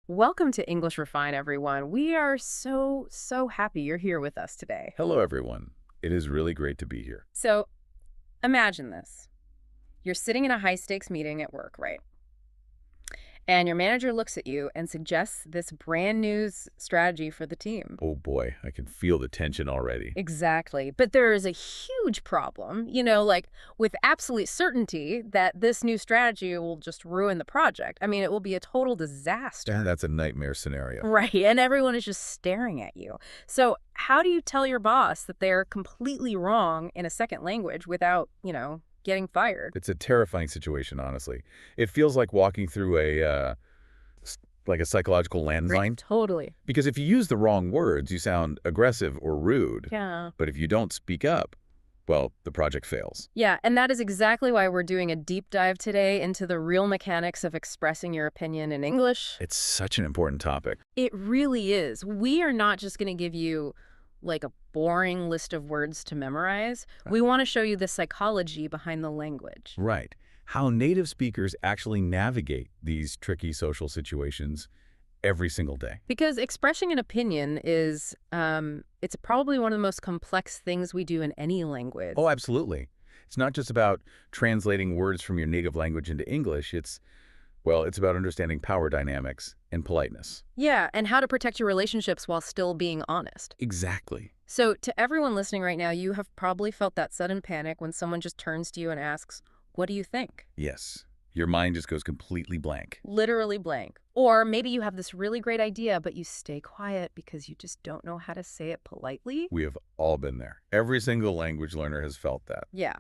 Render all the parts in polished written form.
Welcome to English Refine, everyone. We are so happy you're here with us today. Hello, everyone. It is really great to be here. So imagine this. You're sitting in a high-stakes meeting at work, right? And your manager looks at you and suggests this brand new strategy for the team. Oh boy, I can feel the tension already. Exactly. But there is a huge problem, like with absolute certainty that this new strategy will just ruin the project. I mean, it will be a total disaster. That's a nightmare scenario. Right, and everyone is just staring at you. So how do you tell your boss that they're completely wrong in a second language without, getting fired? It's a terrifying situation, honestly. It feels like walking through a psychological Right, landmine. totally. Because if you use the wrong words, you sound aggressive or rude. Yeah. But if you don't speak up, well, the project fails. Yeah, and that is exactly why we're doing a deep dive today into the real mechanics of expressing your opinion in English. It's such an important topic. It really is. We are not just going to give you like a boring list of words to memorize. We want to show you the psychology behind the language. Right. How native speakers actually navigate these tricky social situations every single day. Because expressing an opinion is, it's probably one of the most complex things we do in any language. Oh, absolutely. It's not just about translating words from your native language into English. It's about understanding power dynamics and politeness. Yeah, and how to protect your relationships while still being honest. Exactly. So to everyone listening right now, you have probably felt that sudden panic when someone just turns to you and asks, "What do you think?" Yes. Your mind just goes completely blank. Literally blank. Or maybe you have this really great idea, but you stay quiet because you just don't know how to say it politely. We have all been there. Every single language learner has felt that. Yeah,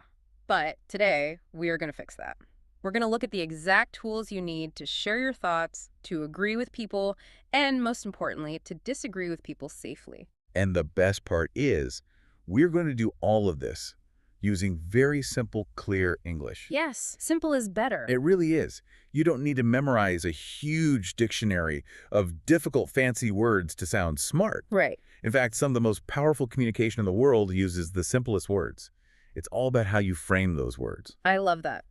but today we are going to fix that. We're going to look at the exact tools you need to share your thoughts, to agree with people, and most importantly, to disagree with people safely. And the best part is, we're going to do all of this using very simple, clear English. Yes, simple is better. It really is. You don't need to memorize a huge dictionary of difficult, fancy words to sound smart. Right. In fact, some of the most powerful communication in the world uses the simplest words. It's all about how you frame those words. I love that.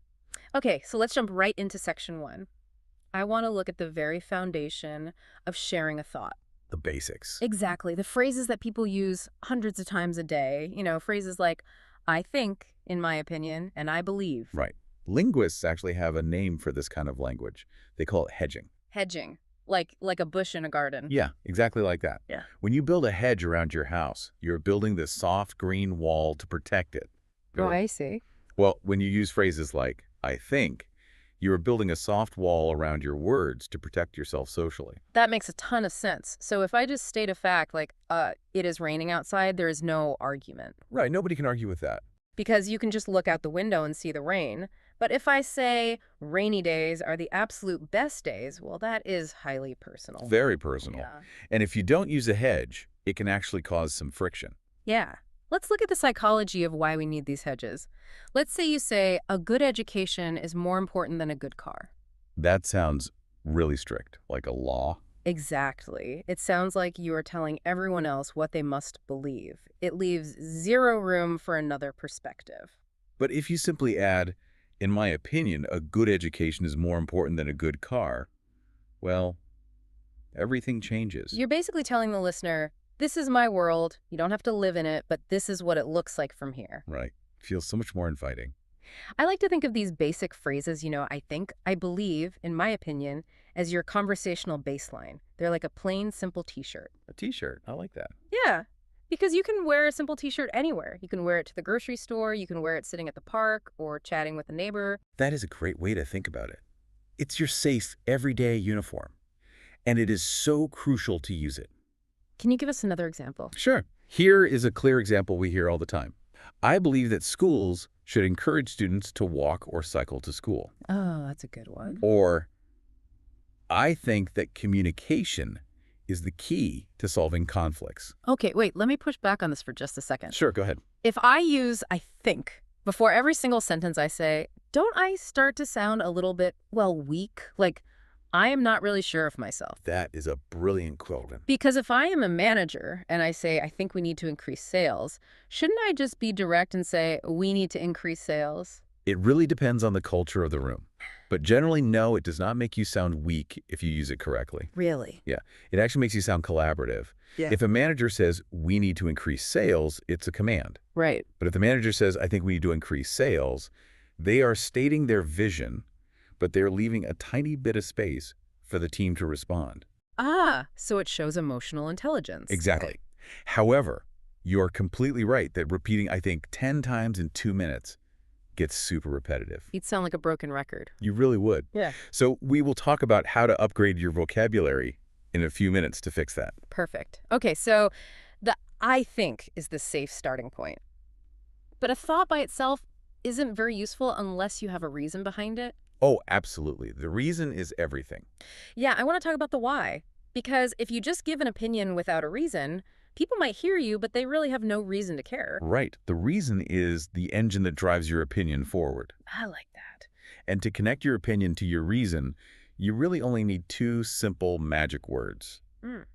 Okay, so let's jump right into section 1. I want to look at the very foundation of sharing a thought. The basics. Exactly. The phrases that people use hundreds of times a day. Phrases like, "I think," "in my opinion," and "I believe." Right. Linguists actually have a name for this kind of language. They call it hedging. Hedging. Like a bush in a garden. Yeah, exactly like that. Yeah. When you build a hedge around your house, you're building this soft green wall to protect it. Oh, I see. Well, when you use phrases like, "I think," you are building a soft wall around your words to protect yourself socially. That makes a ton of sense. So if I just state a fact like, it is raining outside, there is no argument. Right, nobody can argue with that. Because you can just look out the window and see the rain. But if I say rainy days are the absolute best days, well, that is highly personal. Very personal. Yeah. And if you don't use a hedge, it can actually cause some friction. Yeah. Let's look at the psychology of why we need these hedges. Let's say you say a good education is more important than a good car. That sounds really strict, like a law. Exactly. It sounds like you are telling everyone else what they must believe. It leaves zero room for another perspective. But if you simply add, "In my opinion, a good education is more important than a good car," well, everything changes. You're basically telling the listener, this is my world, you don't have to live in it, but this is what it looks like from here. Right. Feels so much more inviting. I like to think of these basic phrases, I think, I believe, in my opinion, as your conversational baseline. They're like a plain, simple t-shirt. A t-shirt. I like that. Yeah, because you can wear a simple t-shirt anywhere. You can wear it to the grocery store, you can wear it sitting at the park or chatting with a neighbor. That is a great way to think about it. It's your safe, everyday uniform. And it is so crucial to use it. Can you give us another example? Sure. Here is a clear example we hear all the time. I believe that schools should encourage students to walk or cycle to school. Oh, that's a good one. Or, I think that communication is the key to solving conflicts. Okay, wait, let me push back on this for just a second. Sure, go ahead. If I use "I think" before every single sentence I say, don't I start to sound a little bit, weak? Like, I am not really sure of myself. That is a brilliant quote. Because if I am a manager and I say, I think we need to increase sales, shouldn't I just be direct and say, we need to increase sales? It really depends on the culture of the room. But generally, no, it does not make you sound weak if you use it correctly. Really? Yeah, it actually makes you sound collaborative. Yeah. If a manager says, we need to increase sales, it's a command. Right. But if the manager says, I think we need to increase sales, they are stating their vision, but they're leaving a tiny bit of space for the team to respond. Ah, so it shows emotional intelligence. Exactly. However, you're completely right that repeating, I think, 10 times in 2 minutes gets super repetitive. You'd sound like a broken record. You really would. Yeah. So we will talk about how to upgrade your vocabulary in a few minutes to fix that. Perfect. Okay, so the I think is the safe starting point. But a thought by itself isn't very useful unless you have a reason behind it. Oh, absolutely. The reason is everything. Yeah, I want to talk about the why. Because if you just give an opinion without a reason, people might hear you, but they really have no reason to care. Right. The reason is the engine that drives your opinion forward. I like that. And to connect your opinion to your reason, you really only need 2 simple magic words. Mm.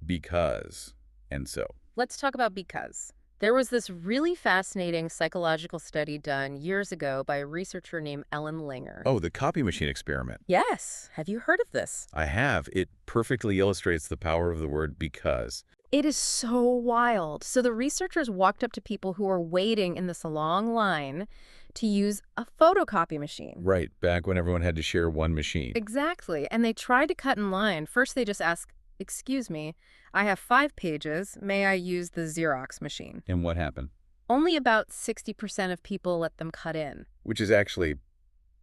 Because and so. Let's talk about because. There was this really fascinating psychological study done years ago by a researcher named Ellen Langer. Oh, the copy machine experiment. Yes. Have you heard of this? I have. It perfectly illustrates the power of the word because. It is so wild. So the researchers walked up to people who were waiting in this long line to use a photocopy machine. Right, back when everyone had to share one machine. Exactly. And they tried to cut in line. First, they just asked, "Excuse me, I have 5 pages. May I use the Xerox machine?" And what happened? Only about 60% of people let them cut in. Which is actually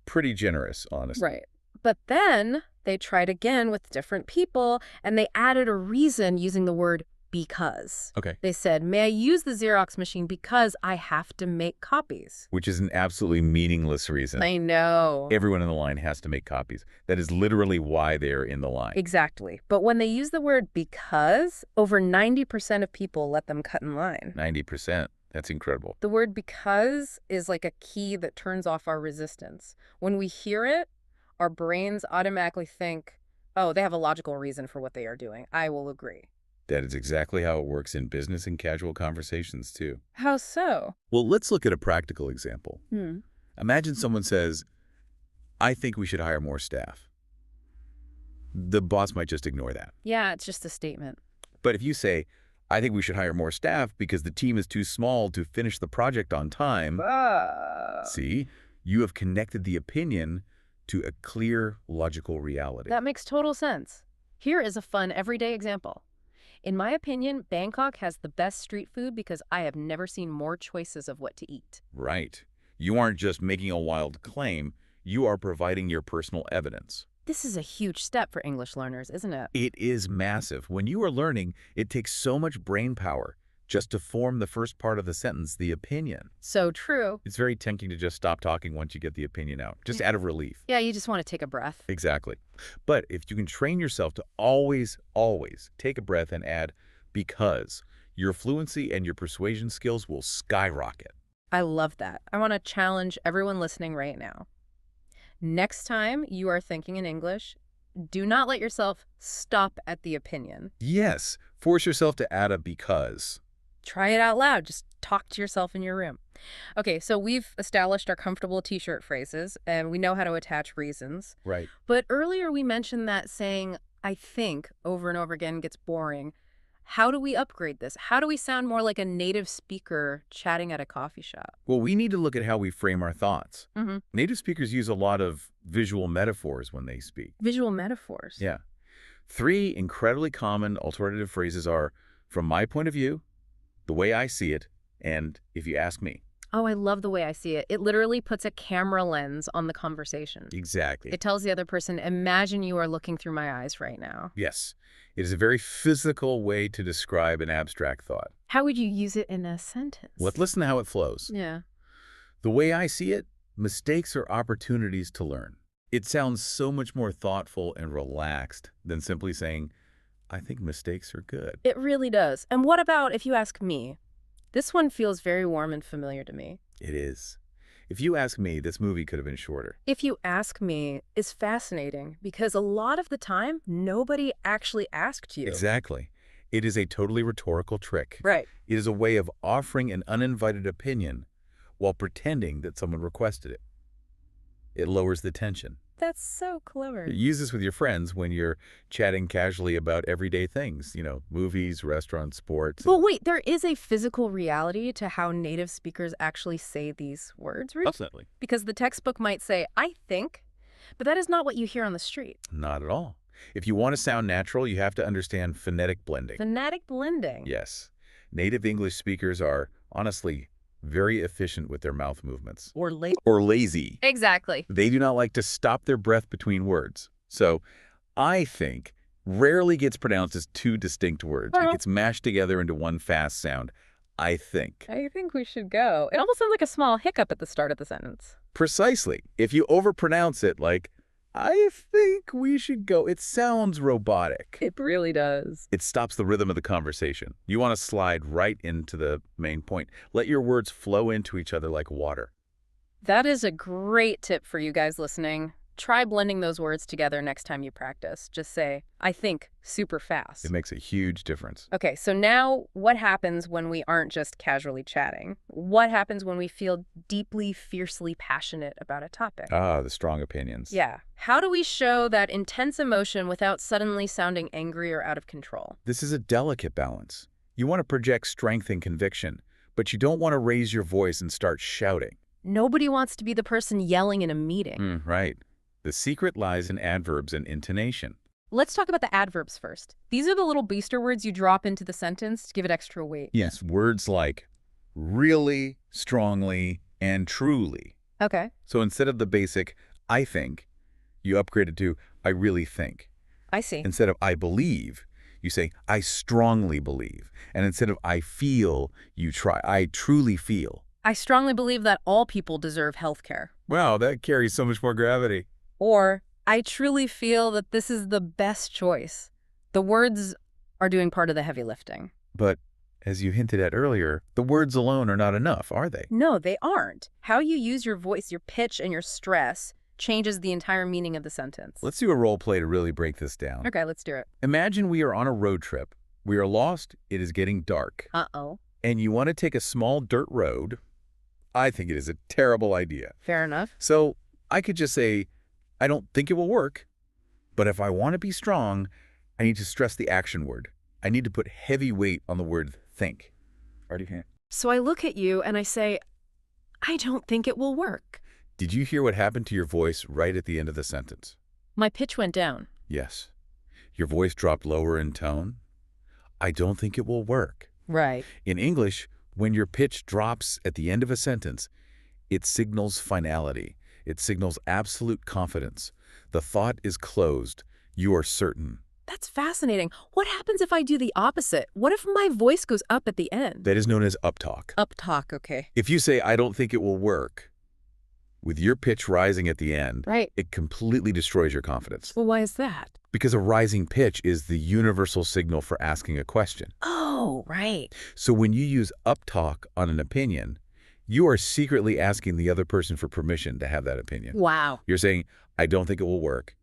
pretty generous, honestly. Right. But then they tried again with different people, and they added a reason using the word because. Okay. They said, "May I use the Xerox machine because I have to make copies?" Which is an absolutely meaningless reason. I know. Everyone in the line has to make copies. That is literally why they're in the line. Exactly. But when they use the word because, over 90% of people let them cut in line. 90%. That's incredible. The word because is like a key that turns off our resistance. When we hear it, our brains automatically think, oh, they have a logical reason for what they are doing. I will agree. That is exactly how it works in business and casual conversations, too. How so? Well, let's look at a practical example. Hmm. Imagine someone says, I think we should hire more staff. The boss might just ignore that. Yeah, it's just a statement. But if you say, I think we should hire more staff because the team is too small to finish the project on time, see, you have connected the opinion to a clear, logical reality. That makes total sense. Here is a fun everyday example. In my opinion, Bangkok has the best street food because I have never seen more choices of what to eat. Right. You aren't just making a wild claim, you are providing your personal evidence. This is a huge step for English learners, isn't it? It is massive. When you are learning, it takes so much brain power just to form the first part of the sentence, the opinion. So true. It's very tempting to just stop talking once you get the opinion out, just out of relief. Yeah, you just want to take a breath. Exactly. But if you can train yourself to always, always take a breath and add because, your fluency and your persuasion skills will skyrocket. I love that. I want to challenge everyone listening right now. Next time you are thinking in English, do not let yourself stop at the opinion. Yes, force yourself to add a because. Try it out loud. Just talk to yourself in your room. Okay, so we've established our comfortable t-shirt phrases, and we know how to attach reasons. Right. But earlier we mentioned that saying, I think, over and over again gets boring. How do we upgrade this? How do we sound more like a native speaker chatting at a coffee shop? Well, we need to look at how we frame our thoughts. Mm-hmm. Native speakers use a lot of visual metaphors when they speak. Visual metaphors. Yeah. 3 incredibly common alternative phrases are, from my point of view, the way I see it, and if you ask me. Oh, I love the way I see it. It literally puts a camera lens on the conversation. Exactly. It tells the other person, imagine you are looking through my eyes right now. Yes. It is a very physical way to describe an abstract thought. How would you use it in a sentence? Let's listen to how it flows. Yeah. The way I see it, mistakes are opportunities to learn. It sounds so much more thoughtful and relaxed than simply saying, I think mistakes are good. It really does. And what about if you ask me? This one feels very warm and familiar to me. It is. If you ask me, this movie could have been shorter. If you ask me is fascinating because a lot of the time, nobody actually asked you. Exactly. It is a totally rhetorical trick. Right. It is a way of offering an uninvited opinion while pretending that someone requested it. It lowers the tension. That's so clever. Use this with your friends when you're chatting casually about everyday things, movies, restaurants, sports. But wait, there is a physical reality to how native speakers actually say these words, Ruth? Definitely. Because the textbook might say, I think, but that is not what you hear on the street. Not at all. If you want to sound natural, you have to understand phonetic blending. Phonetic blending. Yes. Native English speakers are, honestly, very efficient with their mouth movements. Or lazy. Exactly. They do not like to stop their breath between words. So, I think rarely gets pronounced as two distinct words. It gets mashed together into one fast sound. I think. I think we should go. It almost sounds like a small hiccup at the start of the sentence. Precisely. If you overpronounce it like, I think we should go, it sounds robotic. It really does. It stops the rhythm of the conversation. You want to slide right into the main point. Let your words flow into each other like water. That is a great tip for you guys listening. Try blending those words together next time you practice. Just say, I think, super fast. It makes a huge difference. Okay, so now what happens when we aren't just casually chatting? What happens when we feel deeply, fiercely passionate about a topic? Ah, the strong opinions. Yeah. How do we show that intense emotion without suddenly sounding angry or out of control? This is a delicate balance. You want to project strength and conviction, but you don't want to raise your voice and start shouting. Nobody wants to be the person yelling in a meeting. Right. The secret lies in adverbs and intonation. Let's talk about the adverbs first. These are the little booster words you drop into the sentence to give it extra weight. Yes, words like really, strongly, and truly. Okay. So instead of the basic I think, you upgrade it to I really think. I see. Instead of I believe, you say I strongly believe. And instead of I feel, you try I truly feel. I strongly believe that all people deserve health care. Wow, that carries so much more gravity. Or, I truly feel that this is the best choice. The words are doing part of the heavy lifting. But, as you hinted at earlier, the words alone are not enough, are they? No, they aren't. How you use your voice, your pitch, and your stress changes the entire meaning of the sentence. Let's do a role play to really break this down. Okay, let's do it. Imagine we are on a road trip. We are lost. It is getting dark. Uh-oh. And you want to take a small dirt road. I think it is a terrible idea. Fair enough. So I could just say, I don't think it will work, but if I want to be strong, I need to stress the action word. I need to put heavy weight on the word think. So I look at you and I say, I don't think it will work. Did you hear what happened to your voice right at the end of the sentence? My pitch went down. Yes. Your voice dropped lower in tone. I don't think it will work. Right. In English, when your pitch drops at the end of a sentence, it signals finality. It signals absolute confidence. The thought is closed. You are certain. That's fascinating. What happens if I do the opposite? What if my voice goes up at the end? That is known as uptalk. Uptalk, okay. If you say, I don't think it will work, with your pitch rising at the end, Right. it completely destroys your confidence. Well, why is that? Because a rising pitch is the universal signal for asking a question. Oh, right. So when you use uptalk on an opinion, you are secretly asking the other person for permission to have that opinion. Wow. You're saying, I don't think it will work.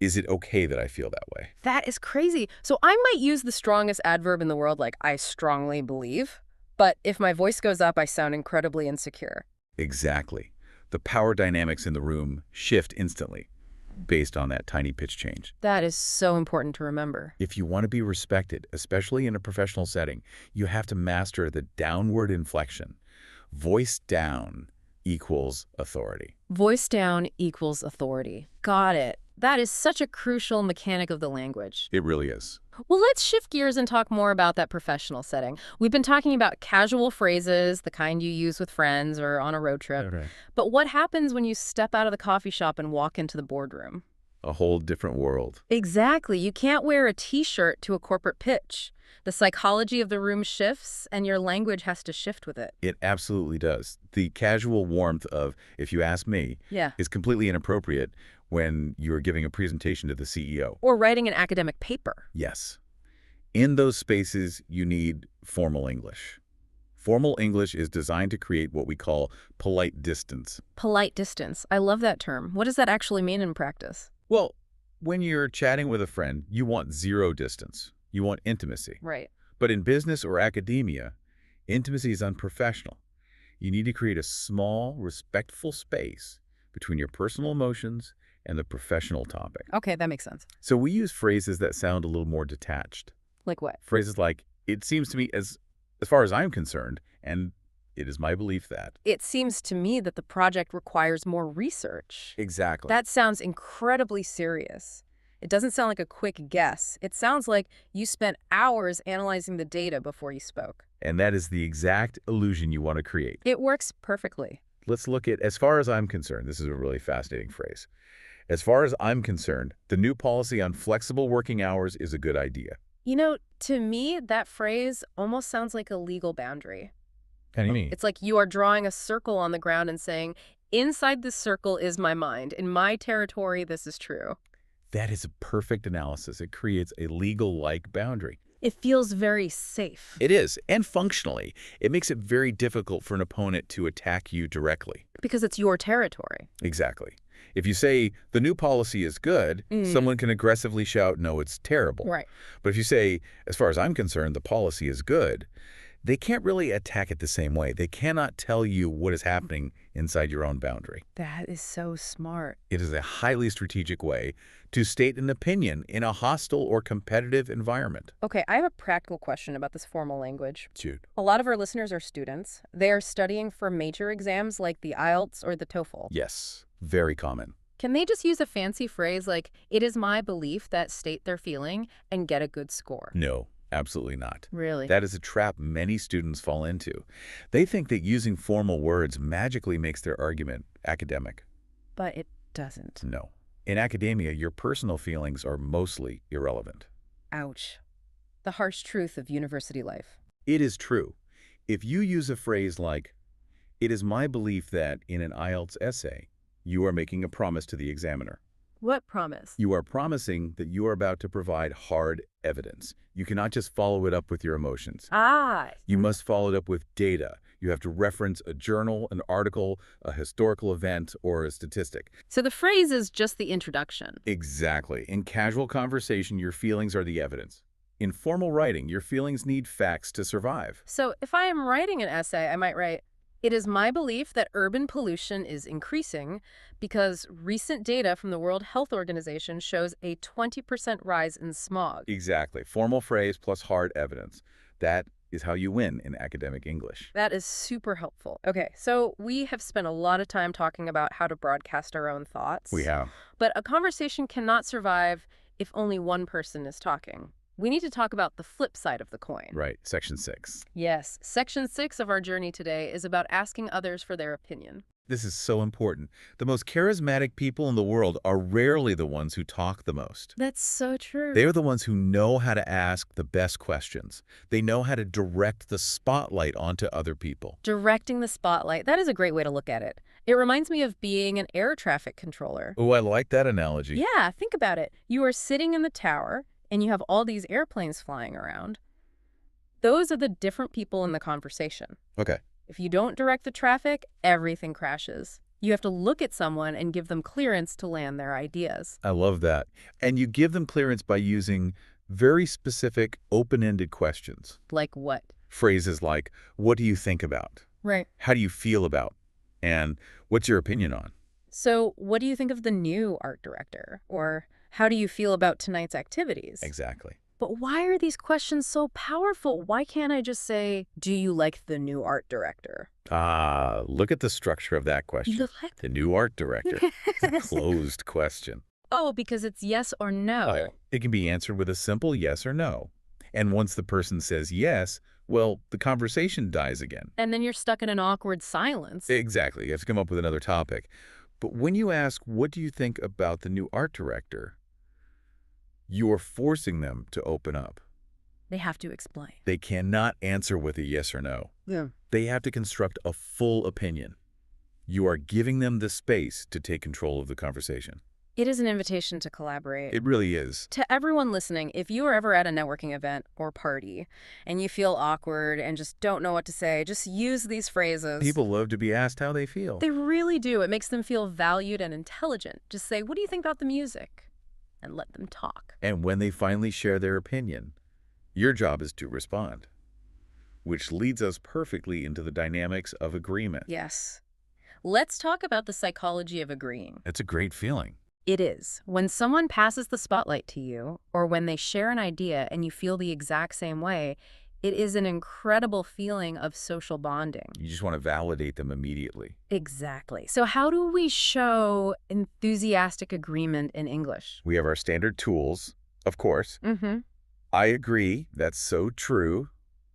Is it okay that I feel that way? That is crazy. So I might use the strongest adverb in the world, like I strongly believe, but if my voice goes up, I sound incredibly insecure. Exactly. The power dynamics in the room shift instantly based on that tiny pitch change. That is so important to remember. If you want to be respected, especially in a professional setting, you have to master the downward inflection. Voice down equals authority. Voice down equals authority. Got it. That is such a crucial mechanic of the language. It really is. Well, let's shift gears and talk more about that professional setting. We've been talking about casual phrases, the kind you use with friends or on a road trip. Right. But what happens when you step out of the coffee shop and walk into the boardroom? A whole different world. Exactly. You can't wear a T-shirt to a corporate pitch. The psychology of the room shifts, and your language has to shift with it. It absolutely does. The casual warmth of, if you ask me, Yeah. is completely inappropriate when you're giving a presentation to the CEO. Or writing an academic paper. Yes. In those spaces, you need formal English. Formal English is designed to create what we call polite distance. Polite distance. I love that term. What does that actually mean in practice? Well, when you're chatting with a friend, you want zero distance. You want intimacy. Right. But in business or academia, intimacy is unprofessional. You need to create a small, respectful space between your personal emotions and the professional topic. Okay, that makes sense. So we use phrases that sound a little more detached. Like what? Phrases like, it seems to me as far as I'm concerned, and it is my belief that. It seems to me that the project requires more research. Exactly. That sounds incredibly serious. It doesn't sound like a quick guess. It sounds like you spent hours analyzing the data before you spoke. And that is the exact illusion you want to create. It works perfectly. Let's look at, as far as I'm concerned, this is a really fascinating phrase. As far as I'm concerned, the new policy on flexible working hours is a good idea. You know, to me, that phrase almost sounds like a legal boundary. How do you mean? It's like you are drawing a circle on the ground and saying, inside this circle is my mind. In my territory, this is true. That is a perfect analysis. It creates a legal-like boundary. It feels very safe. It is, and functionally, it makes it very difficult for an opponent to attack you directly. Because it's your territory. Exactly. If you say, the new policy is good, someone can aggressively shout, no, it's terrible. Right. But if you say, as far as I'm concerned, the policy is good, they can't really attack it the same way. They cannot tell you what is happening inside your own boundary. That is so smart. It is a highly strategic way to state an opinion in a hostile or competitive environment. Okay, I have a practical question about this formal language. Shoot. A lot of our listeners are students. They are studying for major exams like the IELTS or the TOEFL. Yes, very common. Can they just use a fancy phrase like, it is my belief that state their feeling and get a good score? No, absolutely not. Really? That is a trap many students fall into. They think that using formal words magically makes their argument academic. But it doesn't. No. In academia, your personal feelings are mostly irrelevant. Ouch. The harsh truth of university life. It is true. If you use a phrase like, it is my belief that in an IELTS essay, you are making a promise to the examiner. What promise? You are promising that you are about to provide hard evidence. You cannot just follow it up with your emotions. You must follow it up with data. You have to reference a journal, an article, a historical event, or a statistic. So the phrase is just the introduction. Exactly. In casual conversation, your feelings are the evidence. In formal writing, your feelings need facts to survive. So if I am writing an essay, I might write, it is my belief that urban pollution is increasing because recent data from the World Health Organization shows a 20% rise in smog. Exactly. Formal phrase plus hard evidence. That is how you win in academic English. That is super helpful. Okay, so we have spent a lot of time talking about how to broadcast our own thoughts. We have. But a conversation cannot survive if only one person is talking. We need to talk about the flip side of the coin. Right. Section 6. Yes. Section 6 of our journey today is about asking others for their opinion. This is so important. The most charismatic people in the world are rarely the ones who talk the most. That's so true. They are the ones who know how to ask the best questions. They know how to direct the spotlight onto other people. Directing the spotlight. That is a great way to look at it. It reminds me of being an air traffic controller. Oh, I like that analogy. Yeah, think about it. You are sitting in the tower, and you have all these airplanes flying around. Those are the different people in the conversation. Okay. If you don't direct the traffic, everything crashes. You have to look at someone and give them clearance to land their ideas. I love that. And you give them clearance by using very specific, open-ended questions. Like what? Phrases like, what do you think about? Right. How do you feel about? And what's your opinion on? So what do you think of the new art director? Or how do you feel about tonight's activities? Exactly. But why are these questions so powerful? Why can't I just say, do you like the new art director? Look at the structure of that question. The new art director. It's a closed question. Oh, because it's yes or no. It can be answered with a simple yes or no. And once the person says yes, well, the conversation dies again. And then you're stuck in an awkward silence. Exactly. You have to come up with another topic. But when you ask, what do you think about the new art director? You are forcing them to open up. They have to explain. They cannot answer with a yes or no. Yeah. They have to construct a full opinion. You are giving them the space to take control of the conversation. It is an invitation to collaborate. It really is. To everyone listening, if you are ever at a networking event or party and you feel awkward and just don't know what to say, just use these phrases. People love to be asked how they feel. They really do. It makes them feel valued and intelligent. Just say, what do you think about the music? And let them talk. And when they finally share their opinion, your job is to respond. which leads us perfectly into the dynamics of agreement. Yes. Let's talk about the psychology of agreeing. It's a great feeling. It is. When someone passes the spotlight to you, or when they share an idea and you feel the exact same way, it is an incredible feeling of social bonding. You just want to validate them immediately. Exactly. So how do we show enthusiastic agreement in English? We have our standard tools, of course. Mm-hmm. I agree. That's so true.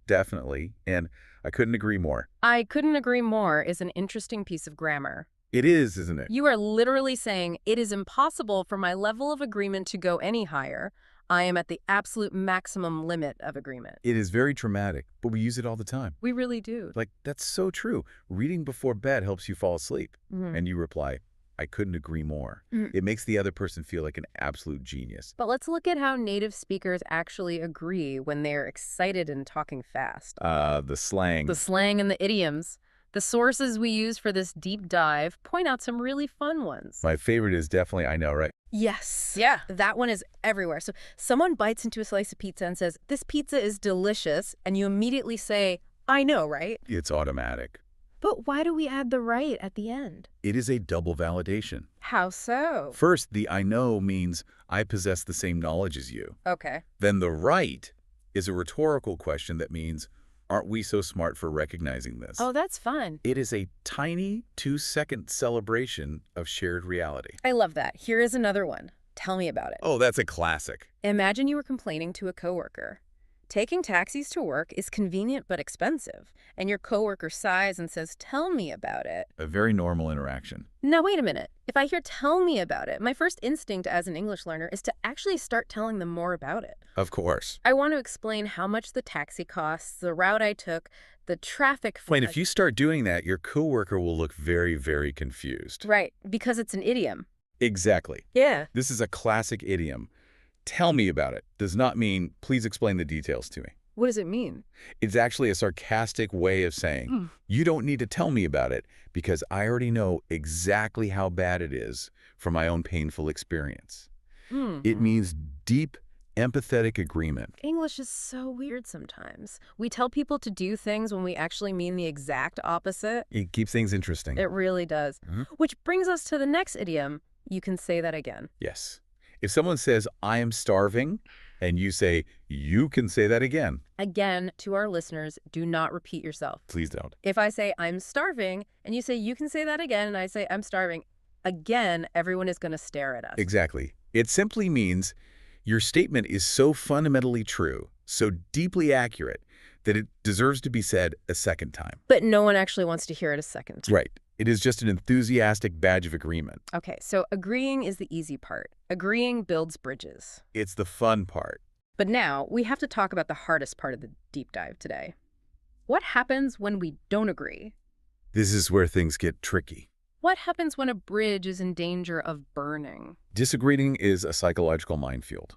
Definitely. And I couldn't agree more. I couldn't agree more is an interesting piece of grammar. It is, isn't it? You are literally saying it is impossible for my level of agreement to go any higher. I am at the absolute maximum limit of agreement. It is very traumatic, but we use it all the time. We really do. Like, that's so true. Reading before bed helps you fall asleep. Mhm. And you reply, I couldn't agree more. Mhm. It makes the other person feel like an absolute genius. But let's look at how native speakers actually agree when they're excited and talking fast. The slang. The slang and the idioms. The sources we use for this deep dive point out some really fun ones. My favorite is definitely I know, right? Yes. Yeah. That one is everywhere. So someone bites into a slice of pizza and says, this pizza is delicious, and you immediately say, I know, right? It's automatic. But why do we add the right at the end? It is a double validation. How so? First, the I know means I possess the same knowledge as you. Okay. Then the right is a rhetorical question that means, aren't we so smart for recognizing this? Oh, that's fun. It is a tiny 2-second celebration of shared reality. I love that. Here is another one. Tell me about it. Oh, that's a classic. Imagine you were complaining to a coworker. Taking taxis to work is convenient but expensive, and your coworker sighs and says, tell me about it. A very normal interaction. Now, wait a minute. If I hear tell me about it, my first instinct as an English learner is to actually start telling them more about it. Of course. I want to explain how much the taxi costs, the route I took, the traffic. Wait, if you start doing that, your coworker will look very, very confused. Right, because it's an idiom. Exactly. Yeah. This is a classic idiom. Tell me about it does not mean, please explain the details to me. What does it mean? It's actually a sarcastic way of saying, you don't need to tell me about it because I already know exactly how bad it is from my own painful experience. It means deep, empathetic agreement. English is so weird sometimes. We tell people to do things when we actually mean the exact opposite. It keeps things interesting. It really does. Which brings us to the next idiom. You can say that again. Yes. If someone says, I am starving, and you say, you can say that again. Again, to our listeners, do not repeat yourself. Please don't. If I say, I'm starving, and you say, you can say that again, and I say, I'm starving, again, everyone is going to stare at us. Exactly. It simply means your statement is so fundamentally true, so deeply accurate, that it deserves to be said a second time. But no one actually wants to hear it a second time. Right. It is just an enthusiastic badge of agreement. Okay, so agreeing is the easy part. Agreeing builds bridges. It's the fun part. But now we have to talk about the hardest part of the deep dive today. What happens when we don't agree? This is where things get tricky. What happens when a bridge is in danger of burning? Disagreeing is a psychological minefield.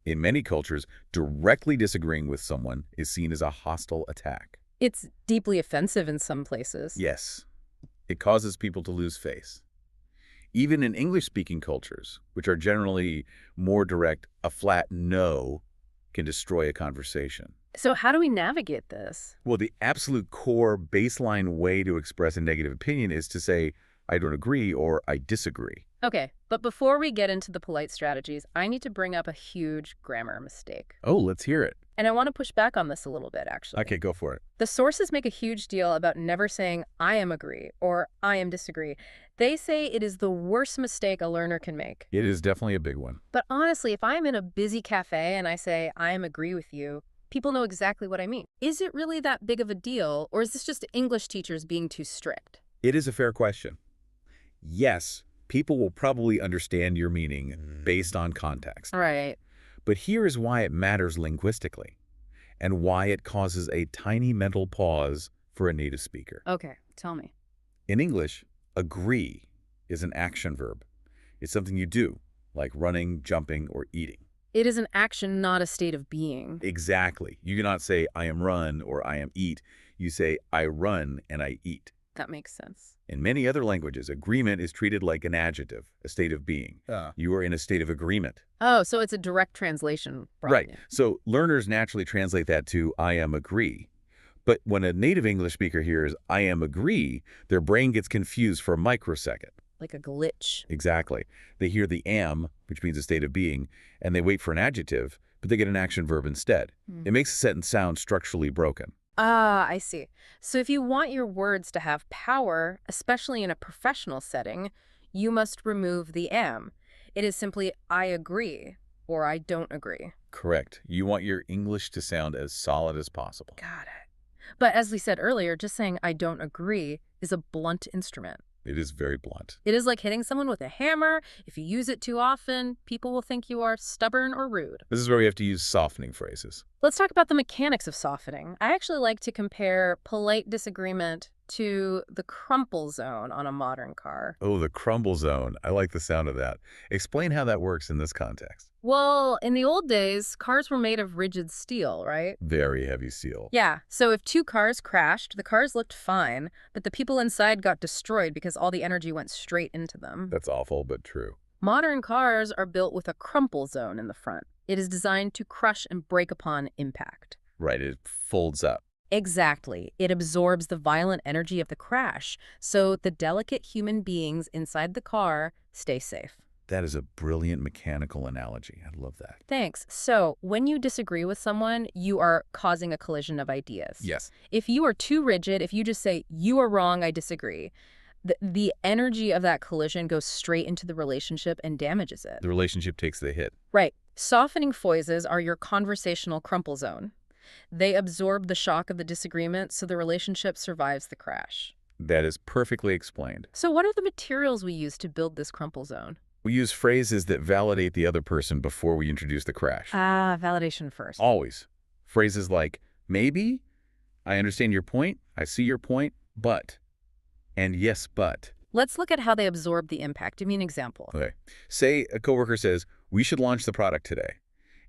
In many cultures, directly disagreeing with someone is seen as a hostile attack. It's deeply offensive in some places. Yes. It causes people to lose face. Even in English-speaking cultures, which are generally more direct, a flat no can destroy a conversation. So how do we navigate this? Well, the absolute core baseline way to express a negative opinion is to say, I don't agree or I disagree. Okay, but before we get into the polite strategies, I need to bring up a huge grammar mistake. Oh, let's hear it. And I want to push back on this a little bit, actually. Okay, go for it. The sources make a huge deal about never saying, I am agree or I am disagree. They say it is the worst mistake a learner can make. It is definitely a big one. But honestly, if I'm in a busy cafe and I say, I am agree with you, people know exactly what I mean. Is it really that big of a deal, or is this just English teachers being too strict? It is a fair question. Yes, people will probably understand your meaning based on context. Right. But here is why it matters linguistically and why it causes a tiny mental pause for a native speaker. Okay, tell me. In English, agree is an action verb. It's something you do, like running, jumping, or eating. It is an action, not a state of being. Exactly. You cannot say, I am run or I am eat. You say, I run and I eat. That makes sense. In many other languages, agreement is treated like an adjective, a state of being. You are in a state of agreement. Oh, so it's a direct translation problem. Right. So learners naturally translate that to I am agree. But when a native English speaker hears, I am agree, their brain gets confused for a microsecond. Like a glitch. Exactly. They hear the am, which means a state of being, and they wait for an adjective, but they get an action verb instead. It makes a sentence sound structurally broken. Ah, I see. So if you want your words to have power, especially in a professional setting, you must remove the am. It is simply I agree or I don't agree. Correct. You want your English to sound as solid as possible. Got it. But as we said earlier, just saying I don't agree is a blunt instrument. It is very blunt. It is like hitting someone with a hammer. If you use it too often, people will think you are stubborn or rude. This is where we have to use softening phrases. Let's talk about the mechanics of softening. I actually like to compare polite disagreement to the crumple zone on a modern car. Oh, the crumble zone. I like the sound of that. Explain how that works in this context. Well, in the old days, cars were made of rigid steel, right? Very heavy steel. Yeah, so if two cars crashed, the cars looked fine, but the people inside got destroyed because all the energy went straight into them. That's awful, but true. Modern cars are built with a crumple zone in the front. It is designed to crush and break upon impact. Right, it folds up. Exactly. It absorbs the violent energy of the crash, so the delicate human beings inside the car stay safe. That is a brilliant mechanical analogy. I love that. Thanks. So, when you disagree with someone, you are causing a collision of ideas. Yes. If you are too rigid, if you just say, you are wrong, I disagree, the energy of that collision goes straight into the relationship and damages it. The relationship takes the hit. Right. Softening phrases are your conversational crumple zone. They absorb the shock of the disagreement so the relationship survives the crash. That is perfectly explained. So what are the materials we use to build this crumple zone? We use phrases that validate the other person before we introduce the crash. Validation first. Always. Phrases like, maybe, I understand your point, I see your point, but, and yes, but. Let's look at how they absorb the impact. Give me an example. Okay. Say a coworker says, we should launch the product today,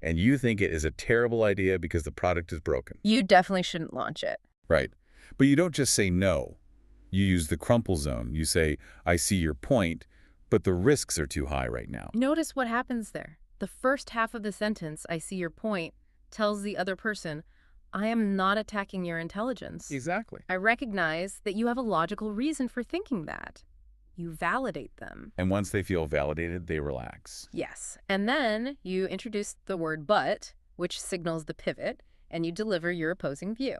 and you think it is a terrible idea because the product is broken. You definitely shouldn't launch it. Right. But you don't just say no. You use the crumple zone. You say, I see your point, but the risks are too high right now. Notice what happens there. The first half of the sentence, I see your point, tells the other person, I am not attacking your intelligence. Exactly. I recognize that you have a logical reason for thinking that. You validate them. And once they feel validated, they relax. Yes. And then you introduce the word but, which signals the pivot, and you deliver your opposing view.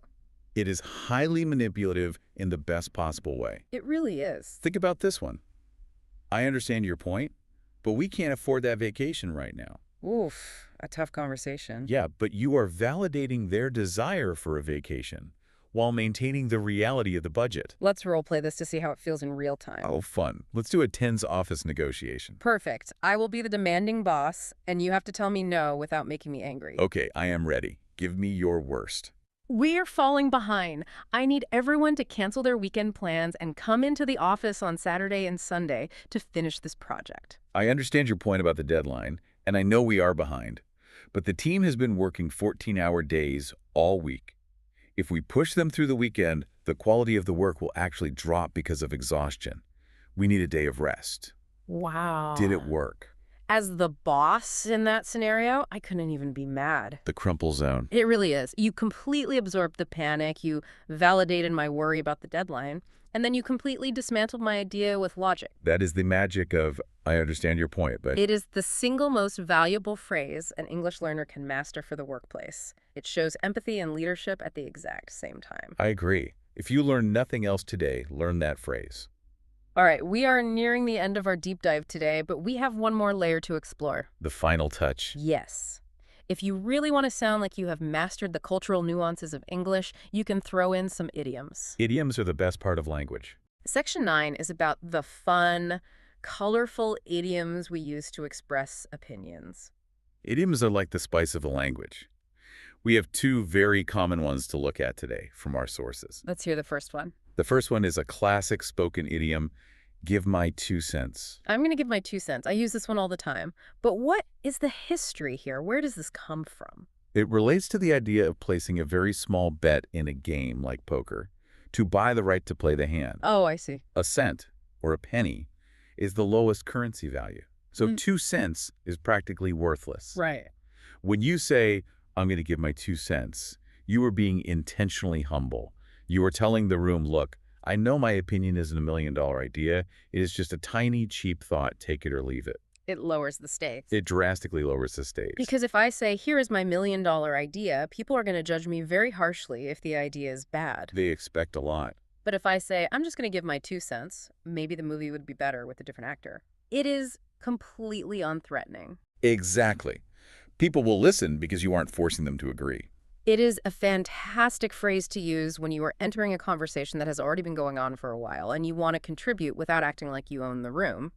It is highly manipulative in the best possible way. It really is. Think about this one. I understand your point, but we can't afford that vacation right now. Oof, a tough conversation. Yeah, but you are validating their desire for a vacation while maintaining the reality of the budget. Let's role play this to see how it feels in real time. Oh, fun. Let's do a TENS office negotiation. Perfect. I will be the demanding boss, and you have to tell me no without making me angry. Okay, I am ready. Give me your worst. We are falling behind. I need everyone to cancel their weekend plans and come into the office on Saturday and Sunday to finish this project. I understand your point about the deadline, and I know we are behind. But the team has been working 14-hour days all week. If we push them through the weekend, the quality of the work will actually drop because of exhaustion. We need a day of rest. Wow. Did it work? As the boss in that scenario, I couldn't even be mad. The crumple zone. It really is. You completely absorbed the panic, you validated my worry about the deadline, and then you completely dismantled my idea with logic. That is the magic of, I understand your point, but... It is the single most valuable phrase an English learner can master for the workplace. It shows empathy and leadership at the exact same time. I agree. If you learn nothing else today, learn that phrase. All right, we are nearing the end of our deep dive today, but we have one more layer to explore. The final touch. Yes. If you really want to sound like you have mastered the cultural nuances of English, you can throw in some idioms. Idioms are the best part of language. Section 9 is about the fun, colorful idioms we use to express opinions. Idioms are like the spice of the language. We have two very common ones to look at today from our sources. Let's hear the first one. The first one is a classic spoken idiom, give my 2 cents. I'm going to give my 2 cents. I use this one all the time. But what is the history here? Where does this come from? It relates to the idea of placing a very small bet in a game like poker to buy the right to play the hand. Oh, I see. A cent, or a penny, is the lowest currency value. So 2 cents is practically worthless. Right. When you say, I'm going to give my 2 cents, You were being intentionally humble. You were telling the room, look, I know my opinion isn't $1 million idea. It is just a tiny, cheap thought. Take it or leave it. It lowers the stakes. It drastically lowers the stakes. Because if I say, here is my $1 million idea, people are going to judge me very harshly if the idea is bad. They expect a lot. But if I say, I'm just going to give my 2 cents, maybe the movie would be better with a different actor. It is completely unthreatening. Exactly. People will listen because you aren't forcing them to agree. It is a fantastic phrase to use when you are entering a conversation that has already been going on for a while and you want to contribute without acting like you own the room.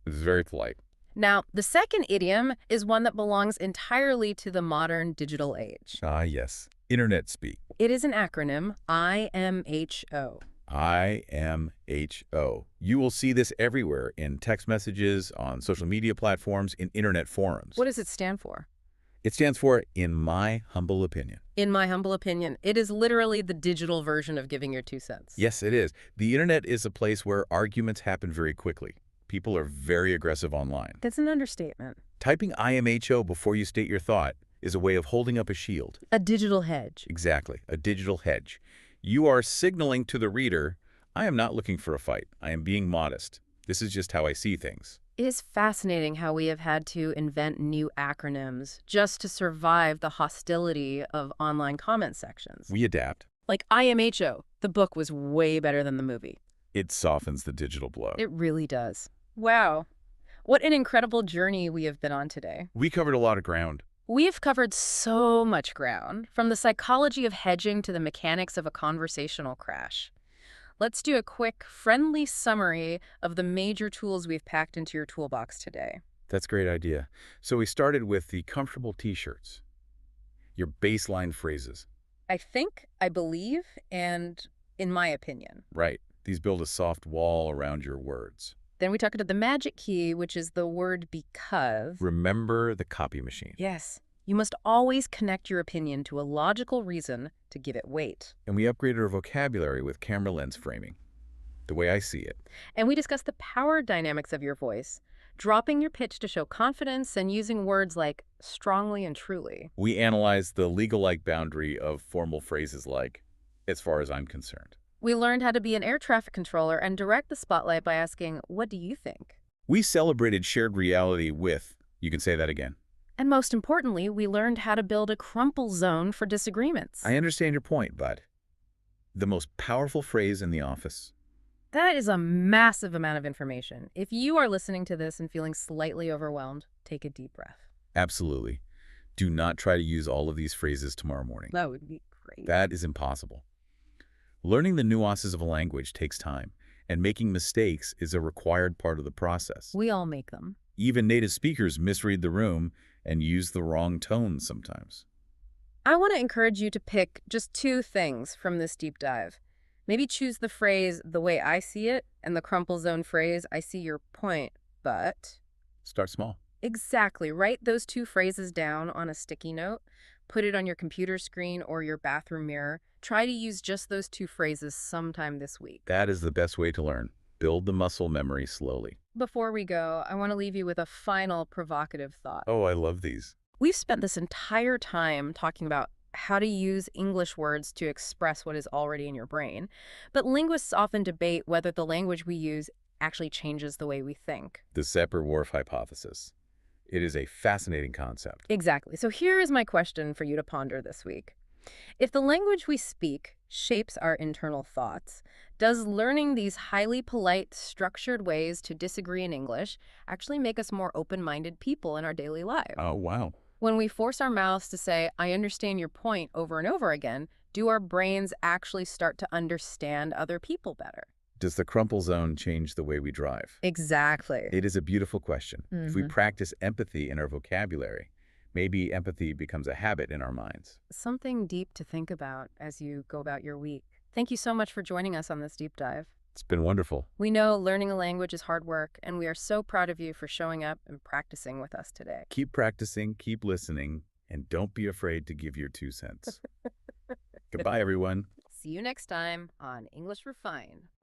It's very polite. Now, the second idiom is one that belongs entirely to the modern digital age. Ah, yes. Internet speak. It is an acronym, IMHO. IMHO. You will see this everywhere in text messages, on social media platforms, in internet forums. What does it stand for? It stands for, in my humble opinion. In my humble opinion, it is literally the digital version of giving your 2 cents. Yes, it is. The internet is a place where arguments happen very quickly. People are very aggressive online. That's an understatement. Typing IMHO before you state your thought is a way of holding up a shield. A digital hedge. Exactly, a digital hedge. You are signaling to the reader, I am not looking for a fight. I am being modest. This is just how I see things. It is fascinating how we have had to invent new acronyms just to survive the hostility of online comment sections. We adapt. Like IMHO, the book was way better than the movie. It softens the digital blow. It really does. Wow. What an incredible journey we have been on today. We covered a lot of ground. We have covered so much ground, from the psychology of hedging to the mechanics of a conversational crash. Let's do a quick, friendly summary of the major tools we've packed into your toolbox today. That's a great idea. So we started with the comfortable t-shirts, your baseline phrases. I think, I believe, and in my opinion. Right. These build a soft wall around your words. Then we talked about the magic key, which is the word because. Remember the copy machine. Yes. You must always connect your opinion to a logical reason to give it weight. And we upgraded our vocabulary with camera lens framing, the way I see it. And we discussed the power dynamics of your voice, dropping your pitch to show confidence and using words like strongly and truly. We analyzed the legal-like boundary of formal phrases like, as far as I'm concerned. We learned how to be an air traffic controller and direct the spotlight by asking, what do you think? We celebrated shared reality with, you can say that again. And most importantly, we learned how to build a crumple zone for disagreements. I understand your point, bud. The most powerful phrase in the office. That is a massive amount of information. If you are listening to this and feeling slightly overwhelmed, take a deep breath. Absolutely. Do not try to use all of these phrases tomorrow morning. That would be great. That is impossible. Learning the nuances of a language takes time, and making mistakes is a required part of the process. We all make them. Even native speakers misread the room and use the wrong tone sometimes. I want to encourage you to pick just 2 things from this deep dive. Maybe choose the phrase, the way I see it, and the crumple zone phrase, I see your point, but... Start small. Exactly. Write those 2 phrases down on a sticky note. Put it on your computer screen or your bathroom mirror. Try to use just those 2 phrases sometime this week. That is the best way to learn. Build the muscle memory slowly. Before we go, I want to leave you with a final provocative thought. Oh, I love these. We've spent this entire time talking about how to use English words to express what is already in your brain, but linguists often debate whether the language we use actually changes the way we think. The Sapir-Whorf hypothesis. It is a fascinating concept. Exactly. So here is my question for you to ponder this week. If the language we speak shapes our internal thoughts, does learning these highly polite, structured ways to disagree in English actually make us more open-minded people in our daily lives? Oh, wow. When we force our mouths to say, I understand your point over and over again, do our brains actually start to understand other people better? Does the crumple zone change the way we drive? Exactly. It is a beautiful question. If we practice empathy in our vocabulary, maybe empathy becomes a habit in our minds. Something deep to think about as you go about your week. Thank you so much for joining us on this deep dive. It's been wonderful. We know learning a language is hard work, and we are so proud of you for showing up and practicing with us today. Keep practicing, keep listening, and don't be afraid to give your 2 cents. Goodbye, everyone. See you next time on English Refined.